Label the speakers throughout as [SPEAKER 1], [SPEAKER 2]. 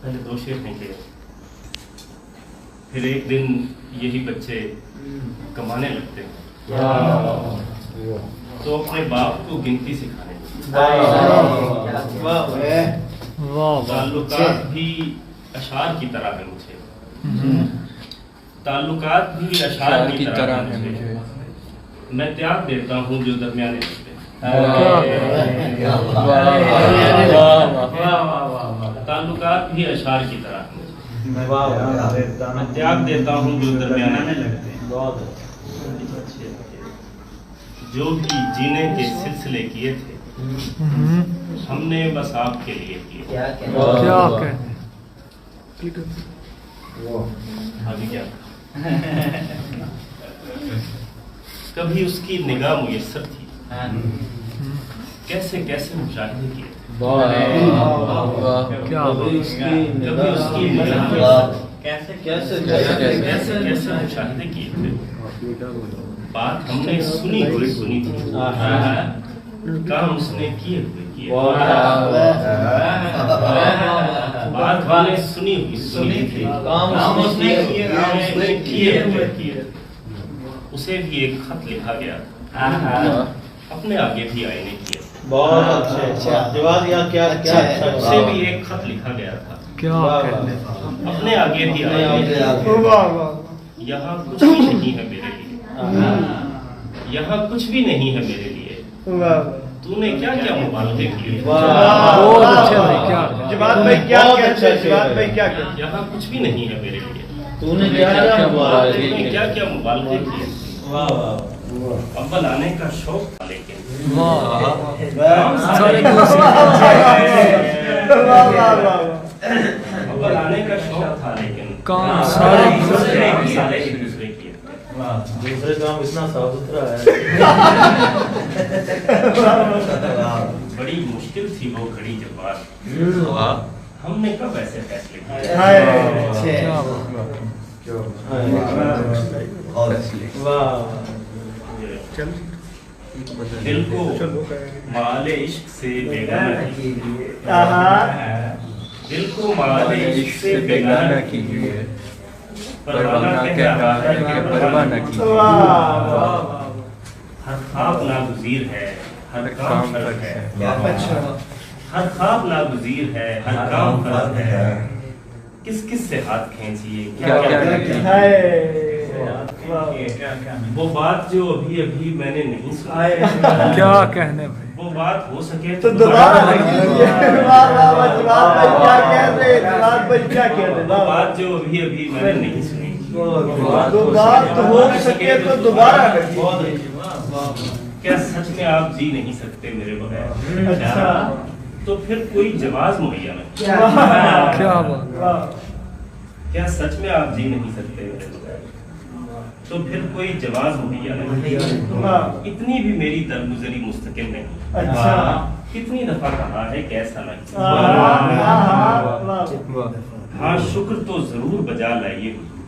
[SPEAKER 1] پہلے 2 شعر پھینکے، پھر ایک دن یہی بچے کمانے لگتے ہیں تو اپنے باپ کو گنتی سکھانے لگتے ہیں۔ تعلقات بھی اشعار کی طرح ہے مجھے، تعلقات بھی اشعار کی طرح ہے مجھے، میں تیاگ دیتا ہوں جو درمیانے رشتے، تعلقات بھی اشعار کی طرح ہے مجھے، میں تیاگ دیتا ہوں جو درمیانے لگتے ہیں۔ جو بھی جینے کے سلسلے کیے تھے ہم نے بس آپ کے لیے کیے۔ ابھی کیا کبھی اس کی نگاہ میسر تھی، کیسے کیسے مشاہدے کیے تھے، کبھی اس کی نگاہ کیسے کیسے مشاہدے کیے تھے۔ بات ہم نے سنی ہوئی سنی تھی، کام اس نے کیے ہوئے کیے۔ بات ہم نے سنی ہوئی سنی تھی، کام اس نے کیے ہوئے کیے۔ اسے بھی ایک خط لکھا گیا تھا، اپنے آگے بھی آئینے کیے۔
[SPEAKER 2] بہت اچھا
[SPEAKER 1] اسے بھی ایک خط لکھا گیا تھا، اپنے آگے بھی آئینے کیے۔ یہاں کچھ بھی نہیں ہے میرے لیے، یہاں کچھ بھی نہیں ہے میرے لیے، تو نے کیا کیا مبالغے کیے۔ یہاں کچھ بھی نہیں ہے میرے لیے،
[SPEAKER 2] تو نے کیا
[SPEAKER 1] کیا مبالغے کیے۔ اول آنے کا شوق تھا لیکن اول آنے کا شوق تھا لیکن دوسرے کیے۔
[SPEAKER 2] دوسرے کام اتنا صاف ستھرا ہے۔
[SPEAKER 1] بڑی مشکل تھی وہ گھڑی جب بات، ہم نے کب ایسے فیصلے کیے۔ دل کو مال عشق سے بیگانہ کیجیے، دل کو مال عشق سے بیگانہ کیجیے، پروانہ کہہ رہا ہے کہ پروانہ کیجیے۔ ہر خواب ناگزیر ہے، ہر کام فرض ہے، ہر خواب ناگزیر ہے، ہر کام فرض ہے۔ کس کس سے ہاتھ کھینچیے، کیا کیا وہ بات جو ابھی ابھی میں نے نہیں سنی،
[SPEAKER 3] کیا کہنے بھائی،
[SPEAKER 1] وہ بات ہو سکے
[SPEAKER 2] تو دوبارہ
[SPEAKER 1] وہ بات جو ابھی ابھی میں نے نہیں سنی، کیا سچ میں آپ جی نہیں سکتے میرے بغیر؟ تو پھر کوئی جواز مہیا نہیں،
[SPEAKER 3] کیا بات،
[SPEAKER 1] کیا سچ میں آپ جی نہیں سکتے میرے بغیر؟ تو پھر کوئی جواز مہیا نہیں۔ اتنی بھی میری درگزری مستقل نہیں، کتنی دفعہ کہا ہے کہ ایسا نہیں۔ ہاں شکر تو ضرور بجا لائیے حضور،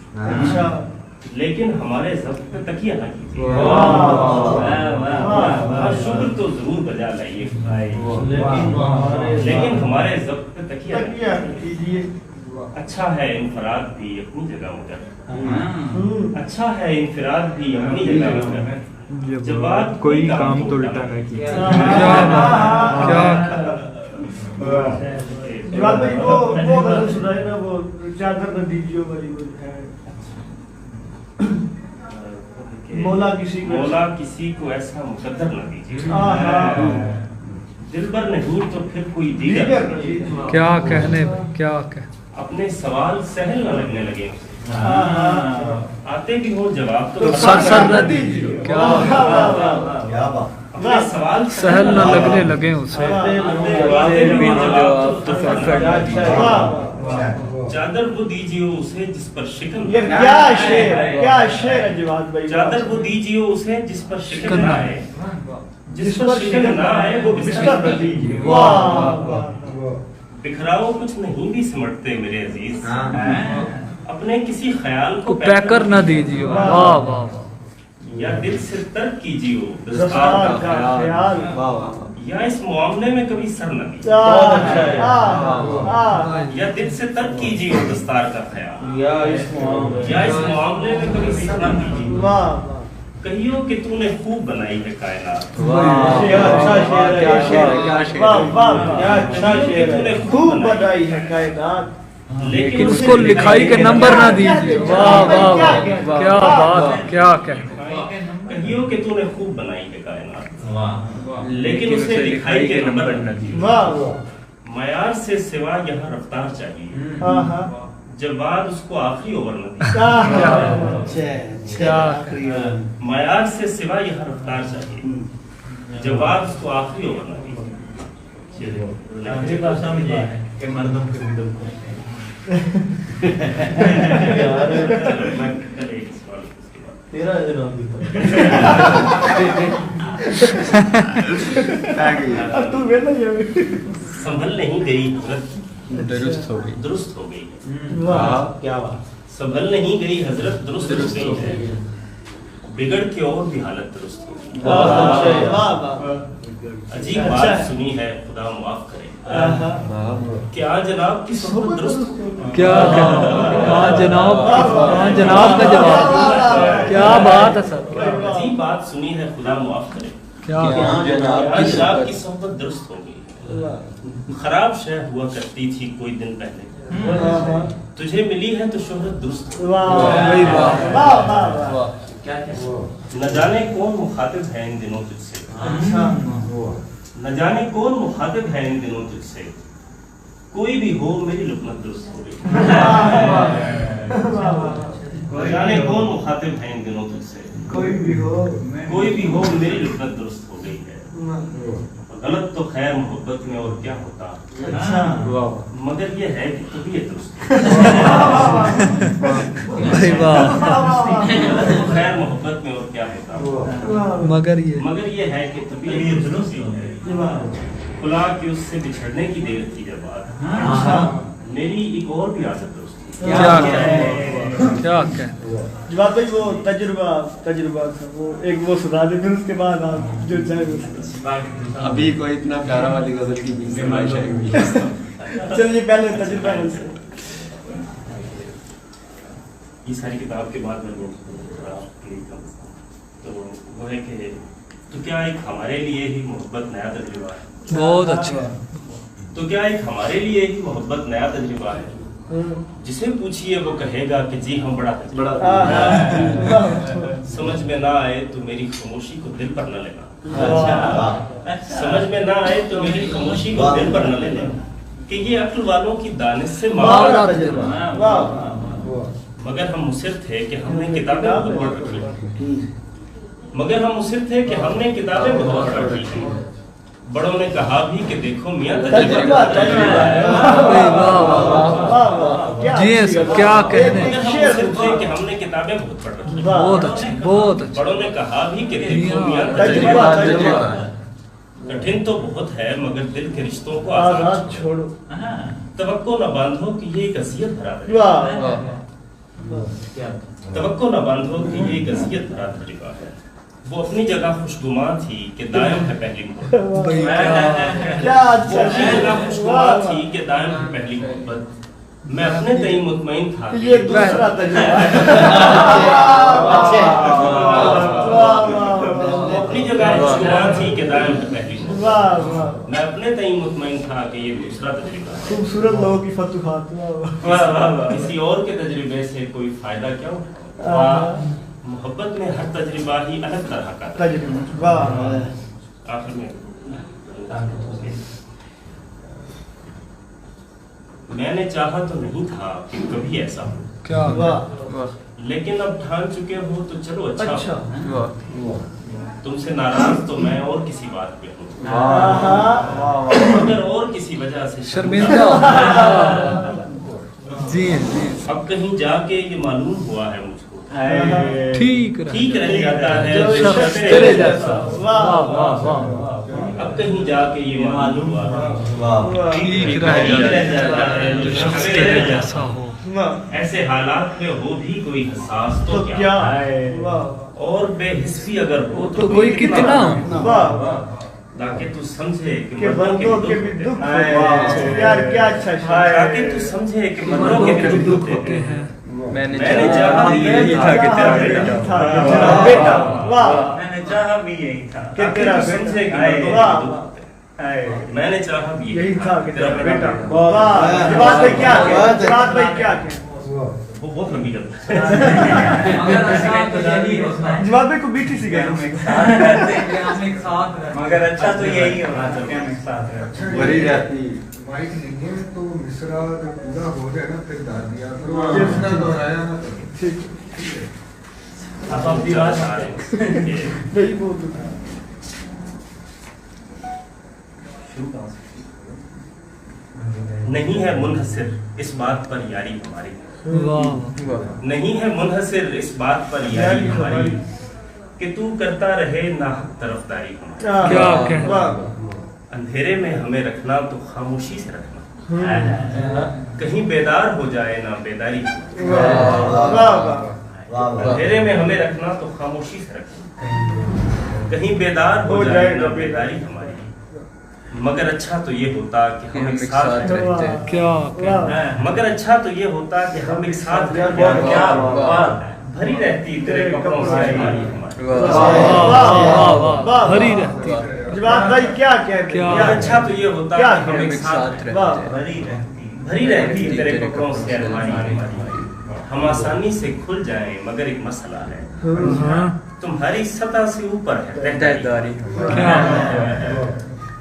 [SPEAKER 1] لیکن ہمارے ضبط پہ تکیہ نہ کیجیے۔ ہاں شکر تو ضرور بجا لائیے لیکن ہمارے ضبط پہ تکیہ نہ کیجیے۔ اچھا ہے انفراد بھی اپنی جگہ مگر، اچھا ہے انفراد بھی اپنی جگہ مگر، جب بات
[SPEAKER 3] کوئی کام تو الٹا نہ کیا۔
[SPEAKER 1] مولا کسی کو ایسا مقدر نہ دیجیے، دل بر نہیں تو پھر کوئی دیگر۔
[SPEAKER 3] کیا کہنے بھائی، کیا کہ
[SPEAKER 1] اپنے سوال سہل نہ لگنے لگے، آتے بھی ہو جواب تو
[SPEAKER 3] سر نہ دیجیے، کیا
[SPEAKER 1] اپنے سوال
[SPEAKER 3] سہل نہ لگنے لگے اسے،
[SPEAKER 1] چادر وہ دیجیے اسے جس پر شکن، چادر وہ دیجیے اسے جس پر شکن نہ آئے، جس پر شکن نہ آئے وہ بستر پر دیجیے۔ بکھراؤ کچھ نہیں بھی سمٹتے میرے عزیز، اپنے کسی خیال کو
[SPEAKER 3] پیکر نہ دیجیے۔ واہ واہ واہ،
[SPEAKER 1] یا دل سے ترک کیجیے دستار کا خیال، या इस मामले में कभी सर न दीजिए,
[SPEAKER 2] बहुत अच्छा है।
[SPEAKER 1] या दिल से तर्क कीजिए दस्तार का ख्याल,
[SPEAKER 2] या इस मामले
[SPEAKER 1] या इस मामले में कभी सर न दीजिए, कहियो कि तूने खूब बनाई है कायनात,
[SPEAKER 2] क्या अच्छा शेर है, क्या शेर है, क्या शेर है, क्या अच्छा शेर है,
[SPEAKER 4] खूब बनाई है कायनात,
[SPEAKER 1] लेकिन
[SPEAKER 3] उसको लिखाई के नंबर ना दीजिए। वाह वाह वाह, क्या बात है, क्या कहने।
[SPEAKER 1] कहियो कि तूने खूब बनाई है कायनात, लेकिन उसे लिखाई के नंबर न दिए।
[SPEAKER 4] वाह वाह,
[SPEAKER 1] मयार से सिवा यहाँ रफ्तार चाहिए,
[SPEAKER 4] हाँ
[SPEAKER 1] जब बाद उसको आखिरी ओवर न दिए।
[SPEAKER 3] क्या
[SPEAKER 1] मयार से सिवा यहाँ रफ्तार चाहिए, जब बाद उसको आखिरी ओवर न दिए।
[SPEAKER 2] लहजे भाषा में ये है कि मर्दों के विदम को
[SPEAKER 1] मैं कल एक सवाल उसके बाद।
[SPEAKER 2] तेरा जनाब भी
[SPEAKER 4] अब तू वेला ये
[SPEAKER 1] संभल नहीं गई हजरत
[SPEAKER 5] दुरुस्त हो गई।
[SPEAKER 1] दुरुस्त हो गई है,
[SPEAKER 4] वाह,
[SPEAKER 2] क्या बात,
[SPEAKER 1] संभल नहीं गई हजरत दुरुस्त हो गई है, बिगड़ के और भी हालत दुरुस्त हो गई।
[SPEAKER 4] वाह वाह,
[SPEAKER 1] अजीब
[SPEAKER 4] अच्छा
[SPEAKER 1] बात
[SPEAKER 4] है।
[SPEAKER 1] सुनी है, खुदा माफ करे,
[SPEAKER 4] हाँ
[SPEAKER 1] क्या जनाब की सोहबत दुरुस्त हो गई?
[SPEAKER 3] क्या हाँ जनाब, हाँ जनाब का जवाब, क्या बात है सर,
[SPEAKER 1] अजीब बात सुनी है, खुदा माफ करे,
[SPEAKER 3] क्या
[SPEAKER 1] जनाब की सोहबत दुरुस्त हो गई। खराब शय हुआ करती थी कोई दिन पहले, तुझे मिली है तो शोहरत दुरुस्त हो
[SPEAKER 4] वाह
[SPEAKER 1] गई।
[SPEAKER 4] वाह वाह वाह,
[SPEAKER 1] न जाने कौन मुखातिब है इन दिनों तुझसे,
[SPEAKER 4] अच्छा
[SPEAKER 1] न जाने कौन मुखातिब है इन दिनों तुझसे, कोई भी हो मेरी लुकमत दुरुस्त हो गई। न जाने कौन मुखातिब है इन दिनों तुझसे,
[SPEAKER 4] कोई भी हो,
[SPEAKER 1] मेरी लुकमत दुरुस्त हो गई है। गलत तो खैर मोहब्बत में और क्या होता,
[SPEAKER 4] अच्छा
[SPEAKER 1] मगर ये है कि तबीयत दुरुस्त हो
[SPEAKER 3] भाई वाह,
[SPEAKER 1] गई। गलत तो खैर मोहब्बत में और क्या होता,
[SPEAKER 3] मगर ये
[SPEAKER 1] है कि तबीयत दुरुस्त हो गई। खुला कि उससे बिछड़ने की देर थी जब बात, मेरी एक और भी आदत दुरुस्त हुई।
[SPEAKER 3] क्या क्या
[SPEAKER 4] जवाब भाई वो तजुर्बा था, वो एक वो सुना दे, फिर उसके बाद आप जो चाहे वो सुना।
[SPEAKER 5] अभी कोई इतना प्यारा वाली गजल की फरमाइश आई हुई है।
[SPEAKER 4] चलिए पहले तजुर्बा से।
[SPEAKER 1] ये सारी किताब के बाद मैंने तो वो है कि तो क्या एक हमारे लिए ही मोहब्बत नया तजुर्बा है,
[SPEAKER 3] बहुत अच्छा,
[SPEAKER 1] तो क्या एक हमारे लिए ही मोहब्बत नया तजुर्बा है, जिसे पूछिए वो कहेगा कि जी हम बड़ा तजुर्बा। समझ में ना आए तो मेरी खामोशी को दिल पर न लेना, समझ में ना आए तो मेरी खामोशी को दिल पर न लेना, कि ये अक्ल वालों की दानिश से मारा तजुर्बा। मगर हम मुसिर थे कि हमने किताबें बहुत पढ़ रखी, मगर हम मुसिर थे कि हमने किताबें बहुत पढ़ रखी। बड़ों ने कहा भी कि देखो मियां तजुर्बा
[SPEAKER 3] जी सर, क्या कहने,
[SPEAKER 1] मगर हम मुसिर थे कि हमने किताबें बहुत पढ़ रखी।
[SPEAKER 3] बहुत अच्छा, बहुत अच्छा,
[SPEAKER 1] बड़ों ने कहा भी कि देखो मियां तजुर्बा। कठिन तो बहुत है मगर दिल के रिश्तों को आजाद
[SPEAKER 4] छोड़ो,
[SPEAKER 1] तवक्को न बांधो कि ये एक अज़ियत भरा है, तवक्को न बांधो कि ये एक अज़ियत भरा तजुर्बा है। वो अपनी जगह खुशगुमा थी कि दायम है पहली मोहब्बत,
[SPEAKER 4] क्या अच्छा,
[SPEAKER 1] वो अपनी जगह खुशगुमा थी कि दायम है पहली मोहब्बत। मैं अपने तय मुतमईन था कि
[SPEAKER 4] ये दूसरा तजुर्बा।
[SPEAKER 1] अपनी जगह खुशगुमा थी कि दायम है पहली मोहब्बत।
[SPEAKER 4] वाह वाह,
[SPEAKER 1] मैं अपने तय मुतमईन था कि ये दूसरा तजुर्बा है।
[SPEAKER 4] खूबसूरत लोगों की फतूहात।
[SPEAKER 1] किसी और के तजुर्बे से कोई फायदा क्या उठाओ, मोहब्बत में हर तजुर्बा ही अलग तरह का था।
[SPEAKER 4] तजुर्बा, वाह
[SPEAKER 1] आखिर में मैंने चाहा तो नहीं था कि कभी ऐसा हो,
[SPEAKER 3] क्या
[SPEAKER 4] वाह,
[SPEAKER 1] लेकिन अब ठान चुके हो तो चलो अच्छा
[SPEAKER 4] अच्छा
[SPEAKER 1] हो। तुमसे नाराज तो मैं और किसी बात पे हूँ, मगर और किसी वजह से
[SPEAKER 3] शर्मिंदा जी जी,
[SPEAKER 1] अब कहीं जाके ये मालूम हुआ है मुझको,
[SPEAKER 3] ठीक
[SPEAKER 1] रह जाता है
[SPEAKER 3] शख्स तेरे जैसा,
[SPEAKER 4] वाह
[SPEAKER 3] वाह वाह,
[SPEAKER 1] अब कहीं जाके ये मालूम हुआ है
[SPEAKER 3] ठीक रह जाता है जो शख्स तेरे जैसा हो।
[SPEAKER 1] ऐसे हालात में हो भी कोई हसास तो क्या,
[SPEAKER 4] वाह,
[SPEAKER 1] और बेहिस्सी अगर हो
[SPEAKER 3] तो कोई कितना हो,
[SPEAKER 4] वाह,
[SPEAKER 1] ताकि तू समझे
[SPEAKER 4] कि
[SPEAKER 1] कि
[SPEAKER 4] बंदों के भी दुख
[SPEAKER 1] हाय।
[SPEAKER 4] होते हैं। यार क्या अच्छा शेर।
[SPEAKER 1] ताकि तू समझे कि बंदों के भी दुख होते हैं।
[SPEAKER 5] मैंने
[SPEAKER 1] मैंने चाहा भी यही था कि तेरा बेटा
[SPEAKER 4] था कि तेरा बेटा। वाह
[SPEAKER 2] मैंने चाहा भी यही था
[SPEAKER 4] कि
[SPEAKER 1] ताकि
[SPEAKER 4] तेरा
[SPEAKER 1] तू
[SPEAKER 4] बेटा।
[SPEAKER 1] समझे कि
[SPEAKER 4] हाय।
[SPEAKER 1] बंदों के
[SPEAKER 4] वाह,
[SPEAKER 1] भी दुख होते हैं। मैंने चाहा भी
[SPEAKER 4] यही था कि तेरा बेटा।
[SPEAKER 1] वाह।
[SPEAKER 4] वाह जवाब भाई क्या कहे? जवाब भाई क्या कहे?
[SPEAKER 1] वो बहुत लंबी गल है।
[SPEAKER 4] जवाब भाई को बीटी सी गई।
[SPEAKER 2] मगर अच्छा तो यही होना था कि हम एक साथ रहे।
[SPEAKER 5] बड़ी रहती
[SPEAKER 6] माइक नहीं है तो मिश्रा जब पूरा हो जाए ना फिर डाल दिया करो जितना दोहराया ना करो
[SPEAKER 4] ठीक
[SPEAKER 1] अब आप बात आ रहे हैं।
[SPEAKER 4] वही बोल रहा
[SPEAKER 1] नहीं है मुनहसिर इस बात पर यारी हमारी,
[SPEAKER 3] वाह
[SPEAKER 1] नहीं है मुनहसिर इस बात पर यारी हमारी कि तू करता रहे नाहक तरफदारी हमारी।
[SPEAKER 3] क्या कहना।
[SPEAKER 4] वाह
[SPEAKER 1] अंधेरे में हमें रखना तो खामोशी से रखना, कहीं बेदार हो जाए ना बेदारी हमारी।
[SPEAKER 4] वाह वाह
[SPEAKER 1] अंधेरे में हमें रखना तो खामोशी से रखना, कहीं बेदार हो जाए ना बेदारी हमारी। मगर अच्छा तो ये होता कि हम एक साथ रहते।
[SPEAKER 3] क्या कहना।
[SPEAKER 1] मगर अच्छा तो ये होता कि हम एक साथ रहते।
[SPEAKER 2] क्या बात।
[SPEAKER 1] भरी रहती तेरे कपड़ों से अलमारी हमारी।
[SPEAKER 4] वाह
[SPEAKER 3] भरी रहती।
[SPEAKER 4] जवाब भाई क्या कहते
[SPEAKER 3] क्या।
[SPEAKER 1] मगर अच्छा तो ये होता
[SPEAKER 4] क्या
[SPEAKER 1] कि हम एक साथ रहते।
[SPEAKER 4] वाह
[SPEAKER 1] भरी रहती तेरे कपड़ों से अलमारी हमारी। हम आसानी से खुल जाएं मगर एक मसला है, तुम्हारी सतह से ऊपर है
[SPEAKER 5] तहदारी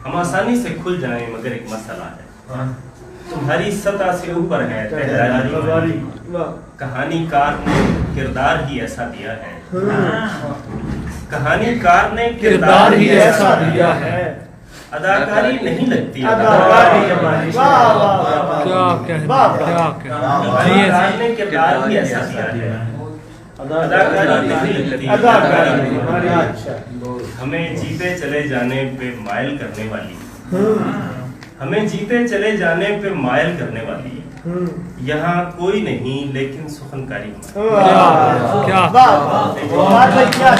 [SPEAKER 1] हम आसानी से खुल जाएं मगर एक मसला है, तुम्हारी सतह से ऊपर है तहदारी। कहानीकार ने किरदार ही ऐसा दिया है, कहानीकार ने किरदार ही ऐसा दिया है, अदाकारी नहीं लगती
[SPEAKER 4] अदाकारी हमारी। वाह वाह
[SPEAKER 3] क्या कहना।
[SPEAKER 4] वाह
[SPEAKER 3] क्या कहना।
[SPEAKER 1] कहानीकार ने किरदार ही ऐसा दिया है, अदाकारी नहीं लगती
[SPEAKER 4] अदाकारी हमारी। अच्छा
[SPEAKER 1] हमें जीते चले जाने पे मायल करने वाली, हमें जीते चले जाने पे मायल करने वाली यहाँ कोई नहीं लेकिन सुखनकारी हमारी।
[SPEAKER 3] क्या
[SPEAKER 4] वाह वाह क्या